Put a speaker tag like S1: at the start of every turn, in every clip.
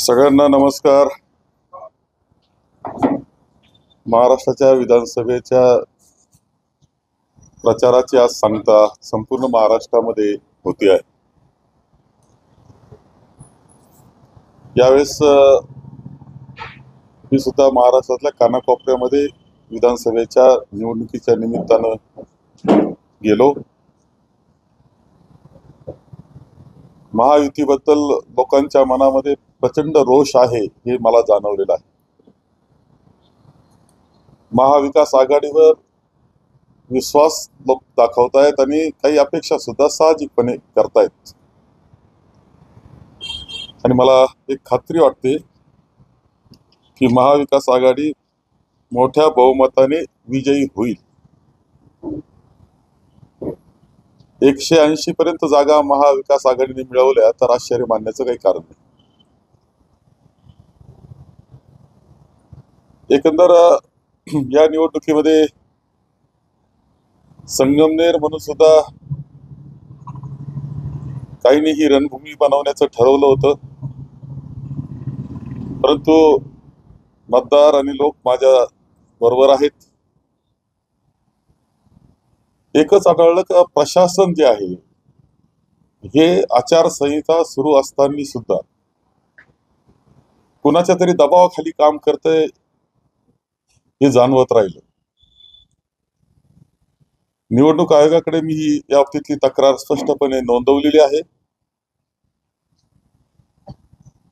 S1: सगळ्यांना नमस्कार. महाराष्ट्राच्या विधानसभेच्या प्रचाराची आज सांगता संपूर्ण महाराष्ट्रामध्ये होती आहे. यावेळेस मी सुद्धा महाराष्ट्रातल्या कानाकोपऱ्यामध्ये विधानसभेच्या निवडणुकीच्या निमित्तानं गेलो. महायुतीबद्दल लोकांच्या मनामध्ये प्रचंड रोष आहे हे मला जाणवलेलं आहे. महाविकास आघाडीवर विश्वास लोक दाखवतायत आणि काही अपेक्षा सुद्धा साहजिकपणे करतायत. आणि मला एक खात्री वाटते की महाविकास आघाडी मोठ्या बहुमताने विजयी होईल. 180 पर्यंत जागा महाविकास आघाडीने मिळवल्या तर आश्चर्य मानण्याचं काही कारण नाही. एकंदर या निवडणुकीमध्ये संगमनेर म्हणून सुद्धा काहींनी ही रणभूमी बनवण्याचं ठरवलं होतं, परंतु मतदार आणि लोक माझ्या बरोबर आहेत. एकच आढळलं का प्रशासन जे आहे हे आचारसंहिता सुरू असताना सुद्धा कुणाच्या तरी दबावाखाली काम करतंय हे जाणवत राहिलं. निवडणूक आयोगाकडे मी या बाबतीतली तक्रार स्पष्टपणे नोंदवलेली आहे.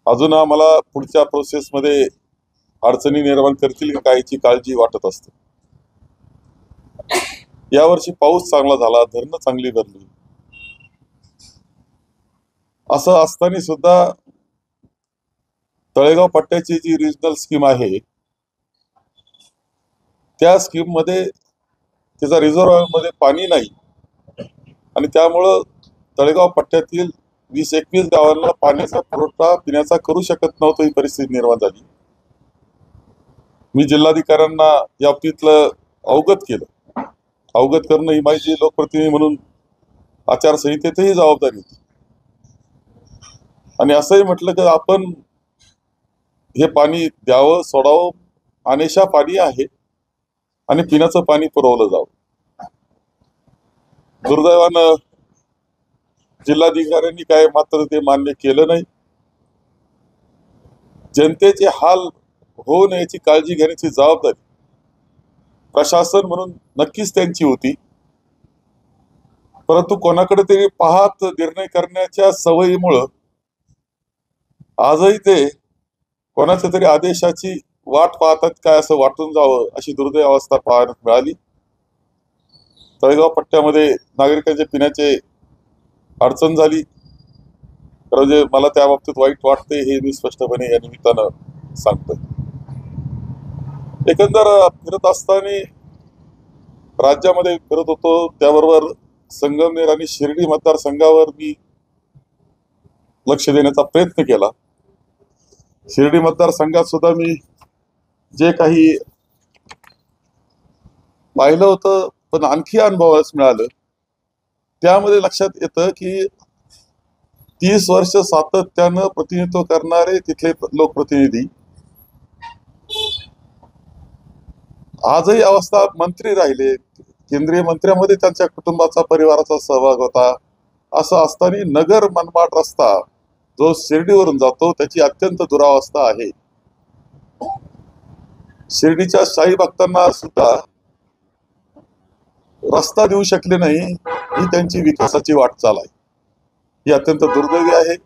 S1: अजून आम्हाला पुढच्या प्रोसेसमध्ये अडचणी निर्माण करतील का याची काळजी वाटत असते. यावर्षी पाऊस चांगला झाला, धरणं चांगली भरली. असं असताना सुद्धा तळेगाव पट्ट्याची जी रिजनल स्कीम आहे त्या स्कीम मध्ये त्याचा रिझर्व्हर मध्ये पाणी नाही आणि त्यामुळं तळेगाव पट्ट्यातील 20-21 गावांना पाण्याचा पुरवठा पिण्याचा करू शकत नव्हतं, ही परिस्थिती निर्माण झाली. मी जिल्हाधिकाऱ्यांना या बाबतीतलं अवगत केलं. अवगत करणं ही माझी लोकप्रतिनिधी म्हणून आचारसंहितेतही जबाबदारी होती. आणि असंही म्हटलं की आपण हे पाणी द्यावं, सोडावं, अनेशा पाणी आहे आणि पिण्याचं पाणी पुरवलं जावं. दुर्दैवानं जिल्हाधिकाऱ्यांनी काय मात्र ते मान्य केलं नाही. जनतेचे हाल होऊ नये याची काळजी घेण्याची जबाबदारी प्रशासन म्हणून नक्कीच त्यांची होती, परंतु कोणाकडे तरी पाहत निर्णय करण्याच्या सवयीमुळं आजही ते कोणाच्या तरी आदेशाची वाट पाहतात काय असं वाटून जावं अशी दुर्दैव अवस्था पाहायला मिळाली. तळेगाव पट्ट्यामध्ये नागरिकांच्या पिण्याचे अडचण झाली. म्हणजे मला त्या बाबतीत वाईट वाटते हे मी स्पष्टपणे या निमित्तानं सांगतोय. एकंदर फिरत असताना राज्यामध्ये फिरत होतो, त्याबरोबर संगमनेर आणि शिर्डी मतदारसंघावर मी लक्ष देण्याचा प्रयत्न केला. शिर्डी मतदारसंघात सुद्धा मी जे काही पाहिलं होतं पण आणखी अनुभवास मिळालं त्यामध्ये लक्षात येतं की 30 वर्ष सातत्यानं प्रतिनिधित्व करणारे तिथले लोकप्रतिनिधी आजही अवस्था मंत्री राहिले. केंद्रीय मंत्र्यामध्ये त्यांच्या कुटुंबाचा परिवाराचा सहभाग होता. असं असताना नगर मनमाड रस्ता जो शिर्डीवरून जातो त्याची अत्यंत दुरावस्था आहे. शिर्डीच्या शाही भक्तांना सुद्धा रस्ता देऊ शकले नाही ही त्यांची विकासाची वाटचाल आहे. ही अत्यंत दुर्दैवी आहे.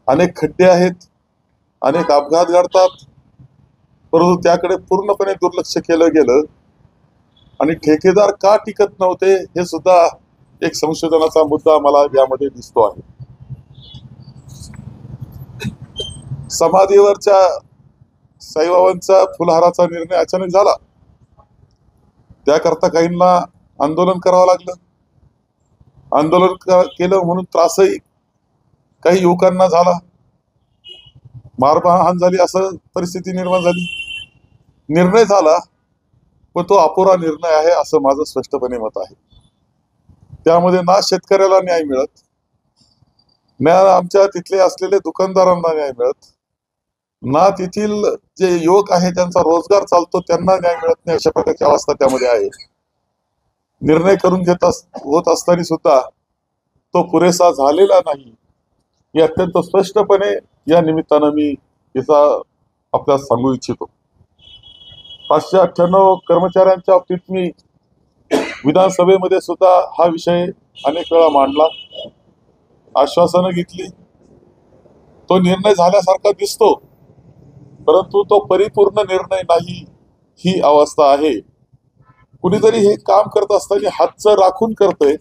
S1: अनेक खड्डे आहेत, अनेक अपघात घडतात, परंतु त्याकडे पूर्णपणे दुर्लक्ष केलं गेलं. आणि ठेकेदार का टिकत नव्हते हे सुद्धा एक संशोधनाचा मुद्दा मला यामध्ये दिसतो आहे. समाधीवरच्या साईबाबांचा फुलहाराचा निर्णय अचानक झाला. त्याकरता काहींना आंदोलन करावं लागलं. आंदोलन केलं म्हणून त्रासही काही युवकांना झाला, मारहाण झाली, असं परिस्थिती निर्माण झाली. निर्णय झाला पण तो अपुरा निर्णय आहे असं माझं स्पष्टपणे मत आहे. त्यामध्ये ना शेतकऱ्याला न्याय मिळत ना आमच्या तिथले असलेले दुकानदारांना न्याय मिळत, ना तेथील जे युवक आहे ज्यांचा रोजगार चालतो त्यांना न्याय मिळत नाही, अशा प्रकारची अवस्था त्यामध्ये आहे. निर्णय करून होत असताना सुद्धा तो पुरेसा झालेला नाही, हे अत्यंत स्पष्टपणे या निमित्तानं मी याचा आपल्याला सांगू इच्छितो. 598 कर्मचाऱ्यांच्या बाबतीत मी विधानसभेमध्ये सुद्धा हा विषय अनेक वेळा मांडला, आश्वासनं घेतली. तो निर्णय झाल्यासारखा दिसतो, परंतु तो परिपूर्ण निर्णय नाही, ही अवस्था आहे. कुणीतरी हे काम करत असताना हातचं राखून करतोय,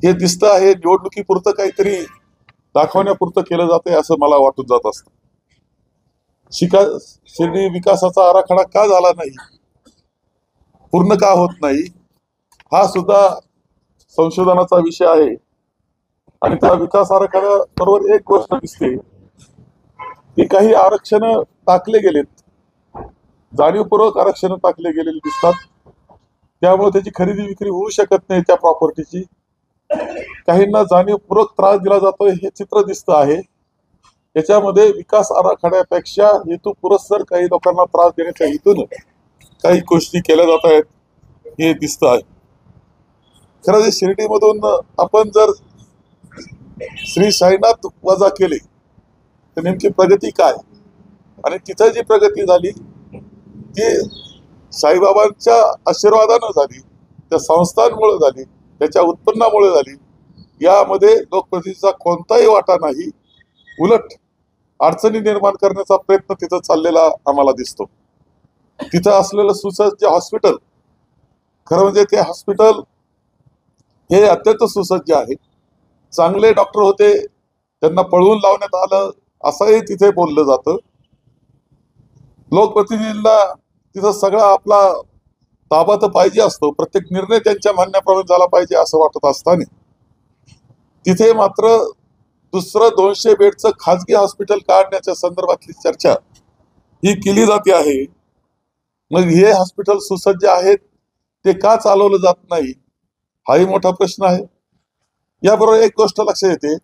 S1: हे दिसतं आहे. निवडणुकीपुरतं काहीतरी दाखवण्यापुरतं केलं जातंय असं मला वाटून जात असतं. शिर्डी विकासाचा आराखडा का झाला नाही, पूर्ण का होत नाही, हा सुद्धा संशोधनाचा विषय आहे. आणि त्या विकास आराखड्या बरोबर एक गोष्ट दिसते की काही आरक्षण टाकले गेलेत, जाणीवपूर्वक आरक्षण टाकले गेलेले दिसतात. त्यामुळे त्याची खरेदी विक्री होऊ शकत नाही त्या प्रॉपर्टीची. काहींना जाणीवपूर्वक त्रास दिला जातोय हे चित्र दिसतं आहे. याच्यामध्ये विकास आराखड्यापेक्षा हेतू पुरस्सर काही लोकांना त्रास देण्याच्या हेतून काही गोष्टी केल्या जात आहेत, हे दिसतं आहे. खरं जे शिर्डीमधून आपण जर श्री साईनाथ वजा केले तर नेमकी प्रगती काय, आणि तिथं जी प्रगती झाली ती साईबाबांच्या आशीर्वादानं झाली, त्या संस्थांमुळे झाली, त्याच्या उत्पन्नामुळे झाली. यामध्ये लोकप्रतिनिधीचा कोणताही वाटा नाही. उलट अडचणी निर्माण करण्याचा प्रयत्न तिथं चाललेला आम्हाला दिसतो. तिथं असलेलं सुसज्ज हॉस्पिटल, खरं म्हणजे ते हॉस्पिटल हे अत्यंत सुसज्ज आहे. चांगले डॉक्टर होते, त्यांना पळवून लावण्यात आलं असंही तिथे बोललं जातं. लोकप्रतिनिधींना तिथं सगळा आपला ताबा तर पाहिजे असतो, प्रत्येक निर्णय त्यांच्या म्हणण्याप्रमाणे झाला पाहिजे असं वाटत असताना तिथे मात्र दुसरं 200 बेडचं खाजगी हॉस्पिटल काढण्याच्या संदर्भातली चर्चा ही केली जाते आहे. मग हे हॉस्पिटल सुसज्ज आहेत, ते का चालवलं जात नाही, हाही मोठा प्रश्न आहे. याबरोबर एक गोष्ट लक्षात येते,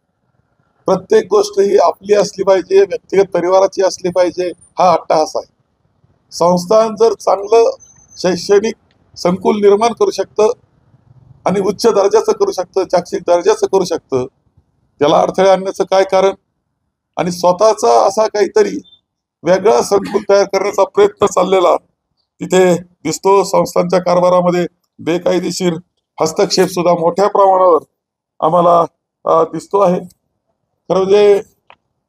S1: प्रत्येक गोष्ट ही आपली असली पाहिजे, व्यक्तिगत परिवाराची असली पाहिजे, हा अट्टहास आहे. संस्थान जर चांगलं शैक्षणिक संकुल निर्माण करू शकतं आणि उच्च दर्जाचं करू शकतं, जागतिक दर्जाचं करू शकतं, त्याला अडथळे आणण्याचं काय कारण. आणि स्वतःचा असा काहीतरी वेगळा संकुल तयार करण्याचा प्रयत्न चाललेला तिथे दिसतो. संस्थांच्या कारभारामध्ये बेकायदेशीर हस्तक्षेप सुद्धा मोठ्या प्रमाणावर आम्हाला दिसतो आहे. खरं म्हणजे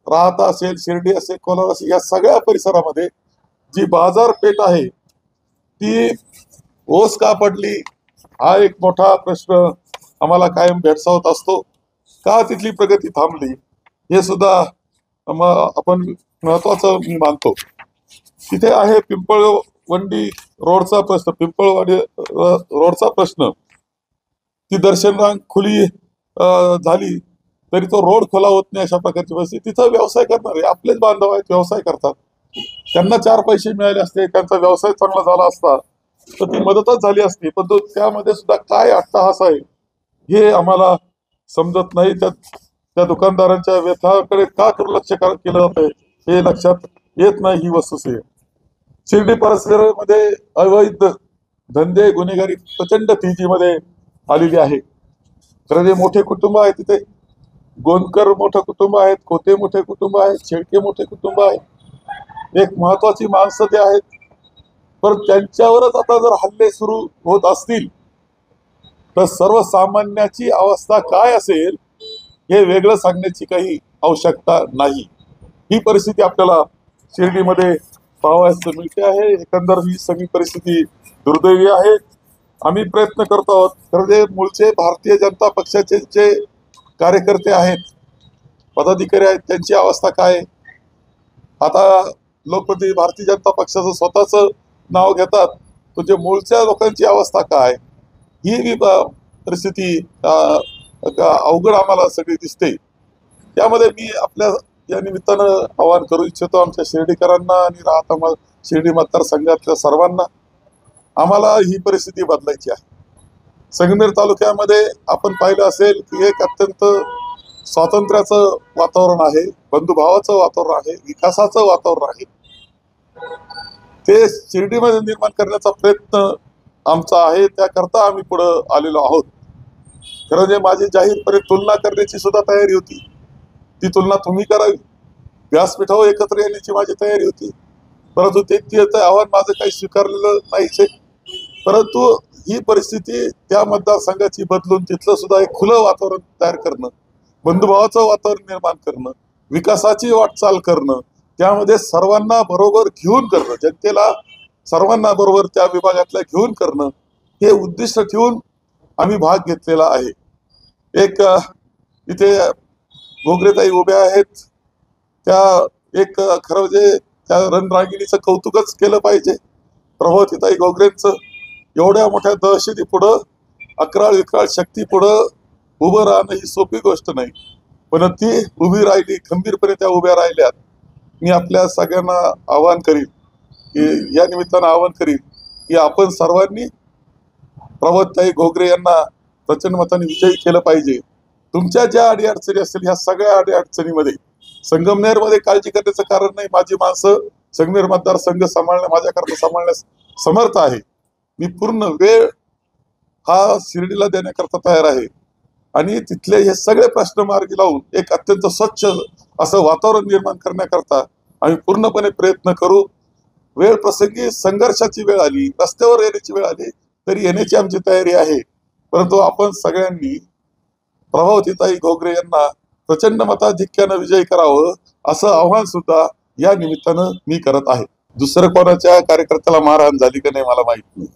S1: राहता असेल, शिर्डी असेल, कोलार असेल, या सगळ्या परिसरामध्ये जी बाजारपेठ आहे ती ओस का पडली, हा एक मोठा प्रश्न आम्हाला कायम भेडसावत असतो. का तिथली प्रगती थांबली, हे सुद्धा आपण महत्वाचं मी मानतो. तिथे आहे पिंपळवंडी रोडचा प्रश्न, पिंपळवाडी रोडचा प्रश्न. ती दर्शन रांग खुली झाली तरी तो रोड खुला होत नाही, अशा प्रकारची परिस्थिती. तिथं व्यवसाय करणारे आपलेच बांधव आहेत, व्यवसाय करतात. त्यांना 4 पैसे मिळाले असते, त्यांचा व्यवसाय चांगला झाला असता तर ती मदतच झाली असती. पण तो त्यामध्ये सुद्धा काय अट्टहास आहे हे आम्हाला समजत नाही. त्या दुकानदारांच्या व्यथाकडे का दुर्लक्ष केलं जातंय हे लक्षात येत नाही, ही वस्तुस्थिती आहे. शिर्डी परिसरामध्ये अवैध धंदे, गुन्हेगारी प्रचंड तेजीमध्ये आलेली आहे. खरं जे मोठे कुटुंब आहे तिथे गोंदकर मोठं कुटुंब आहेत, खोते मोठे कुटुंब आहेत, शेळके मोठे कुटुंब आहेत, एक महत्वाची माणसं ते आहेत. पण त्यांच्यावरच आता जर हल्ले सुरू होत असतील तर सर्वसामान्याची अवस्था काय असेल हे वेगळं सांगण्याची काही आवश्यकता नाही. ही परिस्थिती आपल्याला शिर्डीमध्ये पाहावयास मिळते आहे. एकंदर ही सगळी परिस्थिती दुर्दैवी आहे. आम्ही प्रयत्न करतो आहोत. खरं जे मूळचे भारतीय जनता पक्षाचे जे कार्यकर्ते आहेत, पदाधिकारी आहेत, त्यांची अवस्था काय. आता लोकप्रतिनिधी भारतीय जनता पक्षाचं स्वतःच नाव घेतात, तर जे मूळच्या लोकांची अवस्था काय, ही परिस्थिती अवघड आम्हाला सगळी दिसते. त्यामध्ये मी आपल्या या निमित्तानं आवाहन करू इच्छितो आमच्या शिर्डीकरांना आणि राहता शिर्डी मतदारसंघातल्या सर्वांना, आम्हाला ही परिस्थिती बदलायची आहे. संगमेर तालुक्यामध्ये आपण पाहिलं असेल की एक अत्यंत स्वातंत्र्याचं वातावरण आहे, बंधुभावाचं वातावरण आहे, विकासाचं वातावरण आहे. ते शिर्डीमध्ये निर्माण करण्याचा प्रयत्न आमचा आहे. त्याकरता आम्ही पुढे आलेलो आहोत. खरं म्हणजे माझी जाहीरपणे तुलना करण्याची सुद्धा तयारी होती. ती तुलना तुम्ही करावी, व्यासपीठावर एकत्र येण्याची माझी तयारी होती. परंतु ते आव्हान माझं काही स्वीकारलेलं नाहीच. परंतु ही परिस्थिती त्या मतदारसंघाची बदलून तिथलं सुद्धा एक खुलं वातावरण तयार करणं, बंधुभावाचं वातावरण निर्माण करणं, विकासाची वाटचाल करणं, त्यामध्ये सर्वांना बरोबर घेऊन करणं, जनतेला सर्वांना बरोबर त्या विभागातल्या घेऊन करणं, हे उद्दिष्ट ठेवून आम्ही भाग घेतलेला आहे. एक इथे घोगरेताई उभ्या आहेत, त्या एक खरं म्हणजे त्या रणरागिणीचं कौतुकच केलं पाहिजे. प्रभावतीताई घोगरेंचं एवढ्या मोठ्या दहशती पुढं, अकराळ विक्राळ शक्ती पुढं उभं राहणं ही सोपी गोष्ट नाही. पण ती उभी राहिली, खंबीरपणे त्या उभ्या राहिल्यात. मी आपल्या सगळ्यांना आवाहन करीन की या निमित्तानं आवाहन करीन की आपण सर्वांनी प्रभावतीताई घोगरे यांना प्रचंड मताने विजयी केलं पाहिजे. तुमच्या ज्या अडीअडचणी असतील ह्या सगळ्या अडीअडचणीमध्ये संगमनेरमध्ये काळजी करण्याचं कारण नाही. माझी माणसं संगमनेर मतदारसंघ माझ्याकरता सांभाळण्यास समर्थ आहे. मी पूर्ण वेळ हा शिर्डीला देण्याकरता तयार आहे आणि तिथले हे सगळे प्रश्न मार्गी लावून एक अत्यंत स्वच्छ असं वातावरण निर्माण करण्याकरता आम्ही पूर्णपणे प्रयत्न करू. वेळ प्रसंगी संघर्षाची वेळ आली, रस्त्यावर येण्याची वेळ आली तरी येण्याची आमची तयारी आहे. परंतु आपण सगळ्यांनी प्रभावतीताई घोगरे यांना प्रचंड मताधिक्यानं विजयी करावं असं आव्हान सुद्धा या निमित्तानं मी करत आहे. दुसरं कोणाच्या कार्यकर्त्याला मारहाण झाली का नाही मला माहित नाही,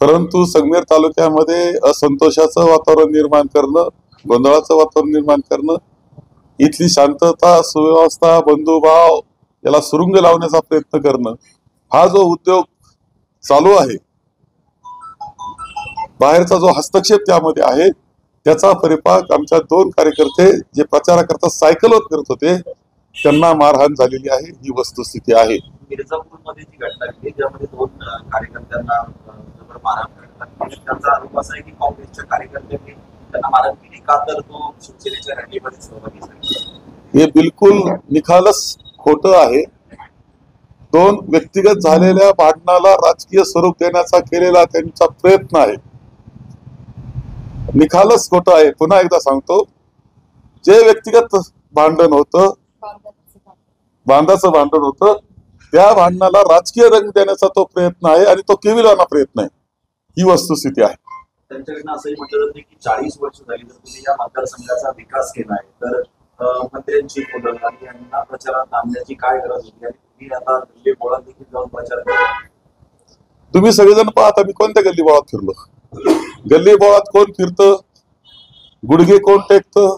S1: परंतु संगमेर तालुक्यामध्ये असंतोषाचं वातावरण निर्माण करणं, गोंधळाचं वातावरण निर्माण करणं, इथली शांतता, सुव्यवस्था, बंधुभाव याला सुरुंग लावण्याचा प्रयत्न करणं, हा जो उद्योग चालू आहे, बाहेरचा जो हस्तक्षेप त्यामध्ये आहे, त्याचा परिपाक आमच्या 2 कार्यकर्ते जे प्रचाराकरता सायकलवर फिरत होते त्यांना मारहाण झालेली आहे, ही वस्तुस्थिती आहे.
S2: मिर्झापूरमध्ये जी घटना घडली त्यामध्ये 2 कार्यकर्त्यांना मारहाण करण्यात, त्यांचा आरोप असा आहे की काँग्रेसच्या कार्यकर्त्यांनी त्यांना मारहाण केली का तर तो शिवसेनेच्या रॅलीमध्ये सहभागी झाला.
S1: हे बिलकुल निखालस खोटं आहे. 2 व्यक्तिगत झालेल्या भांडणाला राजकीय स्वरूप देण्याचा केलेला त्यांचा प्रयत्न आहे, निखालस खोटं आहे. पुन्हा एकदा सांगतो, जे व्यक्तिगत भांडण होतं, बांधाचं भांडण होतं, त्या भांडणाला राजकीय रंग देण्याचा तो प्रयत्न आहे आणि तो केविलवाना प्रयत्न आहे, ही वस्तुस्थिती आहे.
S2: त्यांच्याकडनं असंही म्हटलं जातं की 40 वर्ष झाली तर तुम्ही या मतदारसंघाचा विकास केला आहे, तर मंत्र्यांची मुलं आणि यांना प्रचारात आणण्याची काय गरज होती आणि तुम्ही आता गल्ली बोळात देखील जाऊन प्रचार केला.
S1: तुम्ही सगळेजण पाहता मी कोणत्या गल्ली बोळात फिरलो. गल्ली बोळात कोण फिरतं, गुडघे कोण टेकतं,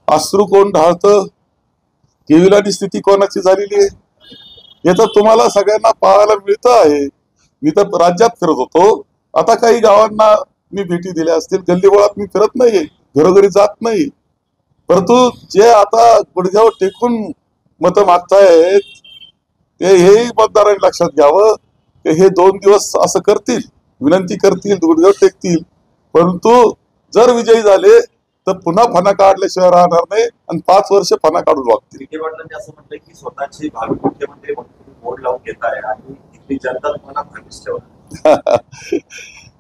S1: अश्रू कोण ढाळतं, केविलानी स्थिती कोणाची झालेली आहे हे तर तुम्हाला सगळ्यांना पाहायला मिळतं आहे. मी तर राज्यात फिरत होतो, आता काही गावांना मी भेटी दिल्या असतील, गल्ली बोळात मी फिरत नाहीये, घरोघरी जात नाही. परंतु जे आता गुडघ्यावर टेकून मतं मागतायत ते हेही मतदारांनी लक्षात घ्यावं की हे 2 दिवस असं करतील, विनंती करतील, गुडघ्यावर टेकतील, परंतु जर विजयी झाले तर पुन्हा फणा काढल्याशिवाय राहणार नाही आणि 5 वर्ष फणा काढून वागतील.
S2: विखे पाटलांनी असं म्हटलंय की स्वतःचे भावी मुख्यमंत्री म्हणून तुम्ही बोर्ड लावून घेताय आणि इथली जनता तुम्हाला भागीच ठेवणार.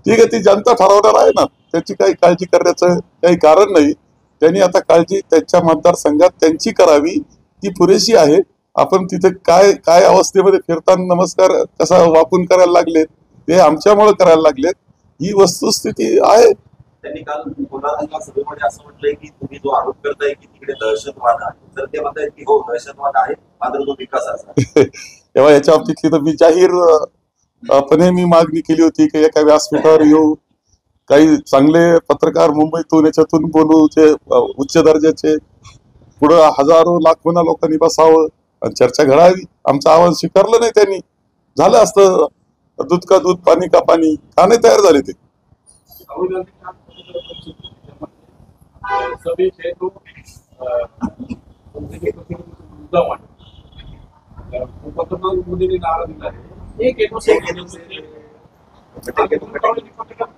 S1: ठीक आहे, ती जनता ठरवणार आहे ना, त्याची काही काळजी करण्याचं काही कारण नाही. त्यांनी आता काळजी त्यांच्या मतदारसंघात त्यांची करावी, ती पुरेशी आहे. आपण तिथे काय काय अवस्थेमध्ये फिरताना नमस्कार कसा वाकून करायला लागलेत ते आमच्यामुळे करायला लागलेत, ही वस्तुस्थिती आहे.
S2: त्यांनी काल कोल्हापूरच्या सभेमध्ये असं म्हटलंय की तुम्ही जो आरोप करताय की तिकडे दहशतवाद आहे, तर ते म्हणतायत की हो दहशतवाद आहे मात्र तो विकासाचा.
S1: तेव्हा याच्या बाबतीतली तर मी जाहीरपणे मी मागणी केली होती की एका व्यासपीठावर येऊ, काही चांगले पत्रकार मुंबईतून याच्यातून बोलू, जे उच्च दर्जाचे, पुढं हजारो लाखोना लोकांनी बसावं आणि चर्चा घडावी. आमचं आव्हान स्वीकारलं नाही त्यांनी, झालं असतं दूध का दूध पाणी का पाणी, का नाही तयार झाले ते.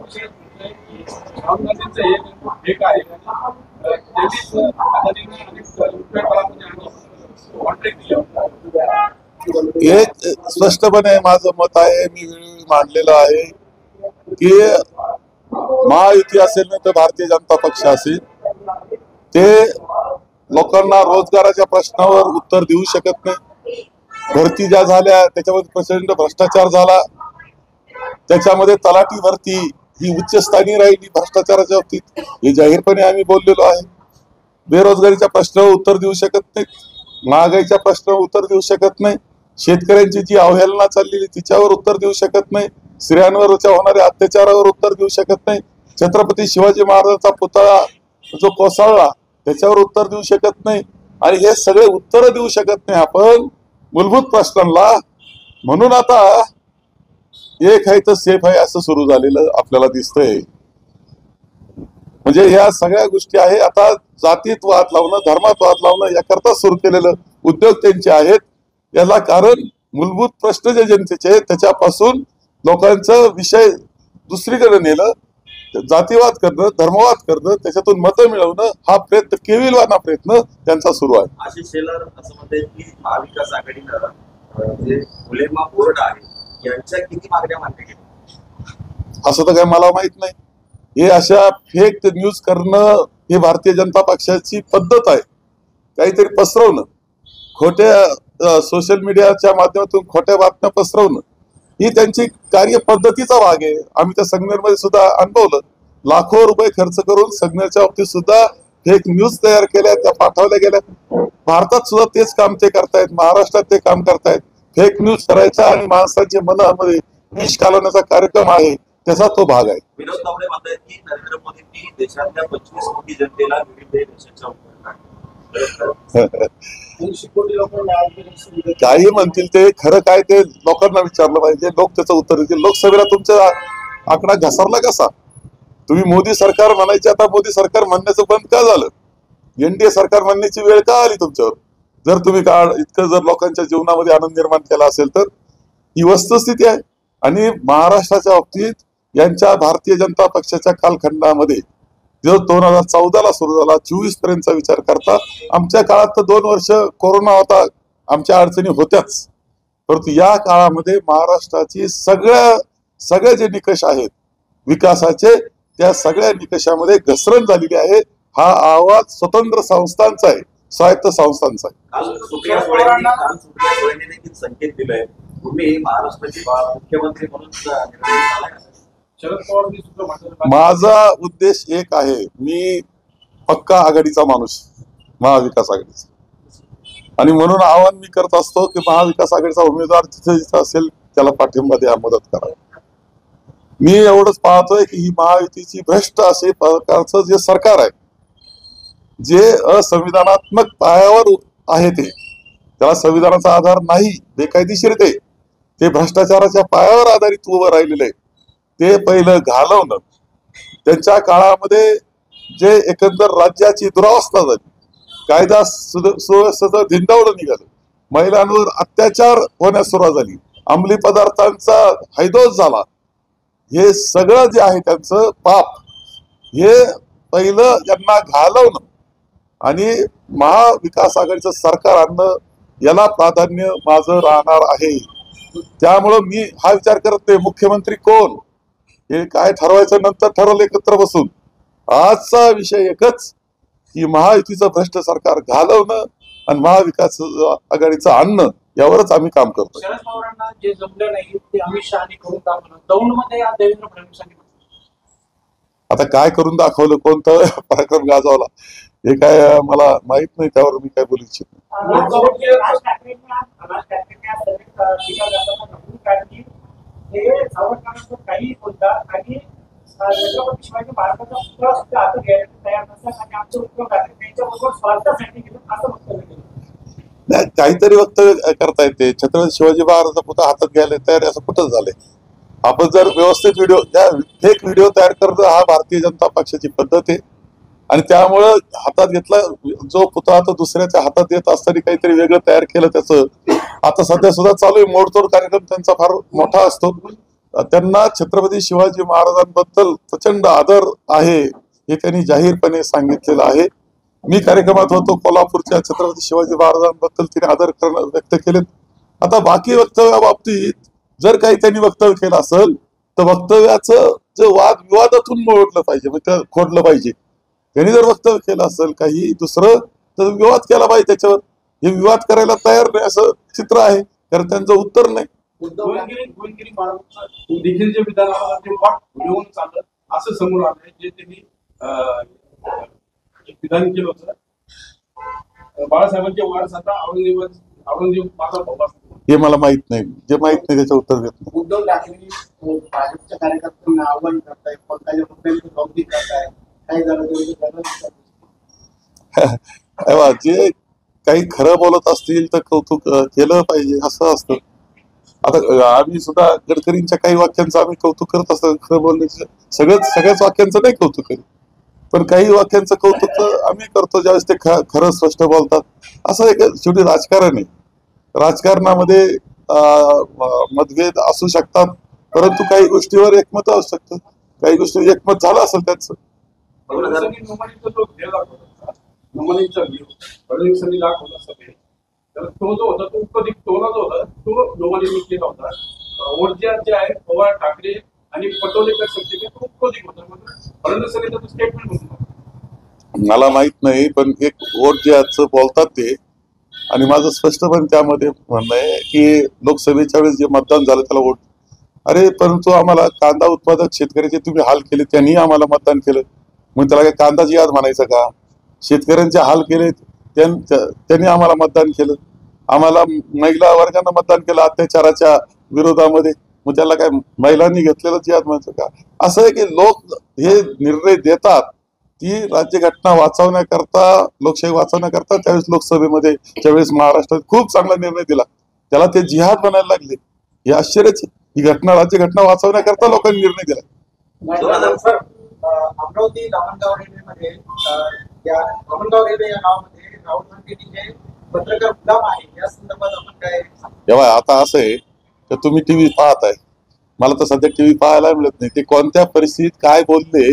S3: पक्ष राहुल गांधींचं हे काय त्यांनीच अदानींना अनेक रुपये कॉन्ट्रॅक्ट दिले होते.
S1: एक स्पष्टपणे माझं मत आहे, मी वेळोवेळी मांडलेलं आहे की महायुती असेल ना तर भारतीय जनता पक्ष असेल, ते लोकांना रोजगाराच्या प्रश्नावर उत्तर देऊ शकत नाही. भरती ज्या झाल्या त्याच्यामध्ये प्रचंड भ्रष्टाचार झाला, त्याच्यामध्ये तलाठी भरती ही उच्चस्थानी राहिली भ्रष्टाचाराच्या बाबतीत, हे जाहीरपणे आम्ही बोललेलो आहे. बेरोजगारीच्या प्रश्नावर उत्तर देऊ शकत नाही, महागाईच्या प्रश्नावर उत्तर देऊ शकत नाही, शेतकऱ्यांची जी अवहेलना चाललेली तिच्यावर उत्तर देऊ शकत नाही, स्त्रियांवर होणाऱ्या अत्याचारावर उत्तर देऊ शकत नाही, छत्रपती शिवाजी महाराजांचा पुतळा जो कोसळला त्याच्यावर उत्तर देऊ शकत नाही. आणि हे सगळे उत्तर देऊ शकत नाही आपण मूलभूत प्रश्नांना. म्हणून आता एक आहे तर सेफ आहे असं सुरू झालेलं आपल्याला दिसतंय. म्हणजे ह्या सगळ्या गोष्टी आहे आता जातीत वाद लावणं, धर्मात वाद लावणं याकरता सुरू केलेलं उद्योग त्यांचे आहेत. याला कारण मूलभूत प्रश्न जे जनतेचे आहेत त्याच्यापासून लोकांचं विषय दुसरीकडे नेलं, जातीवाद करणं, धर्मवाद करणं, त्याच्यातून मतं मिळवणं हा प्रयत्न, केविलवाना प्रयत्न त्यांचा सुरू आहे.
S2: आशिष शेलार असं म्हणतात की महाविकास आघाडीनं जे उलेमा बोर्ड आहे यांच्या किती मागण्या मान्य केल्या
S1: असं तर काही मला माहित नाही. हे अशा फेक न्यूज करणं ही भारतीय जनता पक्षाची पद्धत आहे. काहीतरी पसरवणं, खोट्या सोशल मीडियाच्या माध्यमातून खोट्या बातम्या पसरवणं ही त्यांची कार्यपद्धतीचा भाग आहे. आम्ही त्या संगमेरमध्ये सुद्धा अनुभवलं. लाखो रुपये खर्च करून संगमेरच्या बाबतीत सुद्धा फेक न्यूज तयार केल्या, त्या पाठवल्या गेल्या. भारतात सुद्धा तेच काम ते करतायत, महाराष्ट्रात ते काम करतायत. फेक न्यूज करायचा आणि माणसांच्या मनामध्ये विष घालवण्याचा कार्यक्रम आहे, त्याचा तो भाग आहे.
S2: विनोद तावडे म्हणतात की नरेंद्र मोदींनी देशातल्या 25 कोटी जनतेला विविध देशाच्या
S1: काही म्हणतील ते खरं काय ते लोकांना विचारलं पाहिजे, लोक त्याचं उत्तर देतील. लोकसभेला तुमचा आकडा घसरला कसा? तुम्ही मोदी सरकार म्हणायचे, आता मोदी सरकार म्हणण्याचं बंद का झालं? एनडीए सरकार म्हणण्याची वेळ का आली तुमच्यावर? जर तुम्ही इतकं जर लोकांच्या जीवनामध्ये आनंद निर्माण केला असेल तर ही वस्तुस्थिती आहे. आणि महाराष्ट्राच्या बाबतीत यांच्या भारतीय जनता पक्षाच्या कालखंडामध्ये जो 2014ला सुरू झाला, 24 पर्यंतचा विचार करता आमच्या काळात तर 2 वर्ष कोरोना होता, आमच्या अडचणी होत्याच. परंतु या काळामध्ये महाराष्ट्राची सगळे जे निकष आहेत विकासाचे, त्या सगळ्या निकषामध्ये घसरण झालेली आहे. हा आवाज स्वतंत्र संस्थांचा आहे, स्वायत्त संस्थांचा आहे.
S2: काल सुप्रिया सुळेंनी देखील संकेत दिलाय, तुम्ही महाराष्ट्राचे मुख्यमंत्री म्हणून निर्णय झालाय.
S3: शरद पवार
S1: माझा उद्देश एक आहे, मी पक्का आघाडीचा माणूस, महाविकास आघाडीचा, आणि म्हणून आवाहन मी करत असतो की महाविकास आघाडीचा उमेदवार जिथे जिथे असेल त्याला पाठिंबा द्या, मदत करा. मी एवढंच पाहतोय की ही महायुतीची भ्रष्ट असे प्रकारचं जे सरकार आहे, जे असंविधानात्मक पायावर आहे, त्याला संविधानाचा आधार नाही, बेकायदेशीर ते भ्रष्टाचाराच्या पायावर आधारित उभं राहिलेलं आहे. ते पहिलं घालवणं. त्यांच्या काळामध्ये जे एकंदर राज्याची दुरावस्था झाली, कायदा सुव्यवस्थेचं धिंडावलं निघालं, महिलांवर अत्याचार होण्यास सुरुवात झाली, अंमली पदार्थांचा हैदोस झाला, हे सगळं जे आहे त्यांचं पाप, हे पहिलं यांना घालवणं आणि महाविकास आघाडीचं सरकार आणणं याला प्राधान्य माझं राहणार आहे. त्यामुळं मी हा विचार करत नाही मुख्यमंत्री कोण, हे काय ठरवायचं नंतर ठरवलं एकत्र बसून. आजचा विषय एकच की महायुतीचं भ्रष्ट सरकार घालवणं आणि महाविकास आघाडीचं आणणं, यावरच आम्ही काम करतो.
S3: शरद पवारांना जे जमलं नाही ते अमित शहानी करून दाखवलं. दौंडमध्ये आज देवेंद्र फडणवीसांनी
S1: आता काय करून दाखवलं, कोणतं पराक्रम गाजवला हे काय मला माहित नाही, त्यावर मी काय बोलू इच्छित नाही.
S3: काही बोलतात आणि छत्रपती शिवाजी महाराजांचा पुतळा सुद्धा आता घ्यायला तयार नसतात आणि आमचे उद्योग त्यांच्याबरोबर स्वार्थासाठी गेलं असं वक्तव्य केलं.
S1: नाही, काहीतरी वक्तव्य करता येते. छत्रपती शिवाजी महाराजांचा पुतळा हातात घ्यायला तयार असं कुठं झालंय? आपण जर व्यवस्थित व्हिडिओ, त्या फेक व्हिडिओ तयार करणं हा भारतीय जनता पक्षाची पद्धत आहे. आणि त्यामुळं हातात घेतला जो पुतळा तो दुसऱ्याच्या हातात येत असताना काहीतरी वेगळं तयार केलं त्याचं. आता सध्या सुद्धा चालू आहे, मोडतोड कार्यक्रम त्यांचा फार मोठा असतो. त्यांना छत्रपती शिवाजी महाराजांबद्दल प्रचंड आदर आहे हे त्यांनी जाहीरपणे सांगितलेलं आहे. मी कार्यक्रमात होतो कोल्हापूरच्या छत्रपती शिवाजी महाराजांबद्दल तिने आदर व्यक्त केले. आता बाकी वक्तव्याबाबतीत जर काही त्यांनी वक्तव्य केलं असेल तर वक्तव्याचं जे वाद विवादातून मोडलं पाहिजे, म्हणजे खोडलं पाहिजे. त्यांनी जर वक्तव्य केलं असेल काही दुसरं तर विवाद केला पाहिजे त्याच्यावर. हे विवाद करायला तयार नाही असं चित्र आहे, कारण त्यांचं उत्तर नाही.
S4: गोविंदगिरी महाराजांचं देखील जे विधानाला ते वाट घेऊन चाललं असं समोर आलंय, जे त्यांनी विधान केलं होतं बाळासाहेबांच्या वारस आता औरंगजेब माझा भाऊ.
S1: हे मला माहित नाही, जे माहित नाही त्याचं उत्तर देत नाही.
S5: उद्धव ठाकरे भाजपच्या कार्यकर्त्यांना आव्हान करतायत, पक्षाच्या कुठल्याही कौतुक करतायत, काही झालं
S1: जे काही खरं बोलत असतील तर कौतुक केलं पाहिजे असं असतं. आता आम्ही सुद्धा गडकरींच्या काही वाक्यांचं आम्ही कौतुक करत असतो. खरं बोलण्याचं सगळ्याच वाक्यांचं नाही कौतुक करीत, पण काही वाक्यांचं कौतुक आम्ही करतो ज्यावेळेस ते खरं स्पष्ट बोलतात. असं एक शेवटी राजकारण आहे. राजकारणामध्ये मतभेद असू शकतात, परंतु काही गोष्टीवर एकमत असू शकतं, काही गोष्टी एकमत झालं असेल त्यांचं.
S4: फडणवीसांनी दाखवला सगळे, तर तो जो होता तो उपदिक टोला जो होता तो लोमानींनी केला होता. ओढज्या जे आहेत पवार ठाकरे आणि पटोलेकर सगळे तो उपदिक होता. फडणवीसांनी त्याचं स्टेटमेंट होतं.
S1: मला माहित नाही, पण एक वोट ज्याचं बोलतात ते, आणि माझं स्पष्टपणे त्यामध्ये म्हणणं आहे की लोकसभेच्या वेळेस जे मतदान झालं त्याला वोट. अरे परंतु आम्हाला कांदा उत्पादक शेतकऱ्याचे तुम्ही हाल केले, त्यांनी आम्हाला मतदान केलं, मग त्याला काय कांदाची याद म्हणायचं का? शेतकऱ्यांचे हाल केले त्यांनी आम्हाला मतदान केलं, आम्हाला महिला वर्गांना मतदान केलं अत्याचाराच्या विरोधामध्ये, मग त्याला काय महिलांनी घेतलेलं याद म्हणायचं का? असं आहे की लोक हे निर्णय देतात ती राज्यघटना वाचवण्याकरता, लोकशाही वाचवण्याकरता. त्यावेळेस लोकसभेमध्ये ज्यावेळेस महाराष्ट्रात खूप चांगला निर्णय दिला, त्याला ते जिहाद बनायला लागले. हे आश्चर्यच. ही घटना राज्यघटना वाचवण्याकरता लोकांनी निर्णय दिला.
S5: अमरावती धामणगाव रेल्वेमध्ये धामणगाव रेल्वे या नावामध्ये राहुल गांधी जे पत्रकार गुलाम आहे या संदर्भात आपण काय?
S1: तेव्हा आता असं आहे तर तुम्ही टीव्ही पाहत आहे, मला तर सध्या टीव्ही पाहायला मिळत नाही. ते कोणत्या परिस्थितीत काय बोलले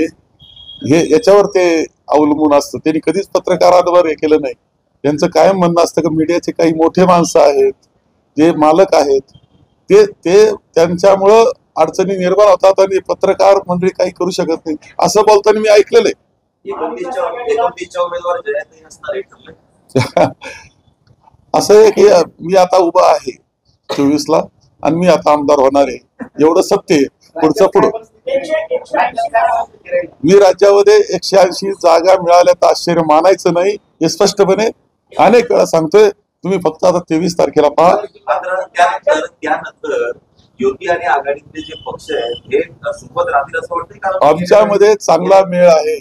S1: हे याच्यावर ते अवलंबून असतं. त्यांनी कधीच पत्रकारांवर हे केलं नाही. त्यांचं कायम म्हणणं असतं की मीडियाचे काही मोठे माणसं आहेत, जे मालक आहेत, ते त्यांच्यामुळं अडचणी निर्माण होतात आणि पत्रकार मंडळी काही करू शकत नाही असं बोलताना मी ऐकलेलं आहे. असं आहे की मी आता उभा आहे 24ला आणि मी आता आमदार होणार आहे, एवढं सत्य आहे. पुढचं पुढं मी राज्यामध्ये 180 जागा मिळाल्या तर आश्चर्य मानायचं नाही, हे स्पष्टपणे अनेक वेळा सांगतोय. तुम्ही फक्त आता 23 तारखेला पहा.
S2: त्यानंतर युती आणि आघाडीतले जे पक्ष आहेत हे सोबत राहतील असं वाटतं.
S1: आमच्यामध्ये चांगला मेळ आहे.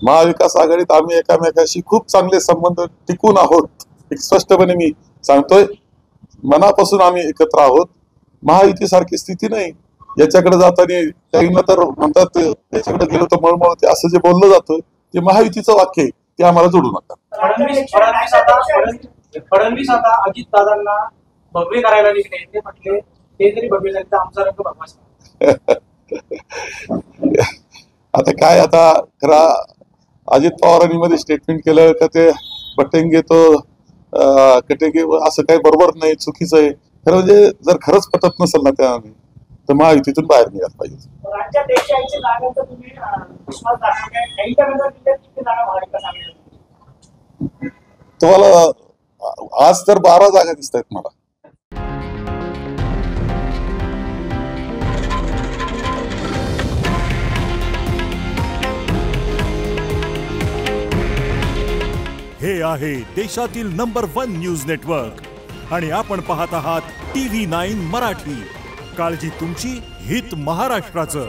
S1: महाविकास आघाडीत आम्ही एकामेकाशी खूप चांगले संबंध टिकून आहोत. एक स्पष्टपणे मी सांगतोय, मनापासून आम्ही एकत्र आहोत. महायुतीसारखी स्थिती नाही. याच्याकडे जाताना काहींना तर म्हणतात याच्याकडे गेलो तर मळमळते, असं जे बोललं जातं ते महायुतीचं वाक्य आहे, ते आम्हाला जोडू नका.
S3: फडणवीस आता अजित दादांना भगवे करायला निघले, ते म्हटले ते जरी भगवे झाले तर आमचा रंग भगवा.
S1: आता काय, आता खरा अजित पवारांनी मध्ये स्टेटमेंट केलं का ते बटेंगे तो कटेंगे, असं काही बरोबर नाही, चुकीचं आहे. खरं म्हणजे जर खरंच पटत नसेल ना त्या तर महायुतीतून बाहेर निघायला पाहिजे.
S3: राज्यात 180 जागांचा तुम्ही विश्वास दाखवलाय, अहिल्यानगर जिल्ह्यात किती जागा महाविकास आघाडी?
S1: तुम्हाला आज तर 12 जागा दिसत आहेत मला.
S6: हे आहे देशातील नंबर 1 न्यूज नेटवर्क आणि आपण पाहत आहात TV9 मराठी. काळजी तुमची, हित महाराष्ट्राचं.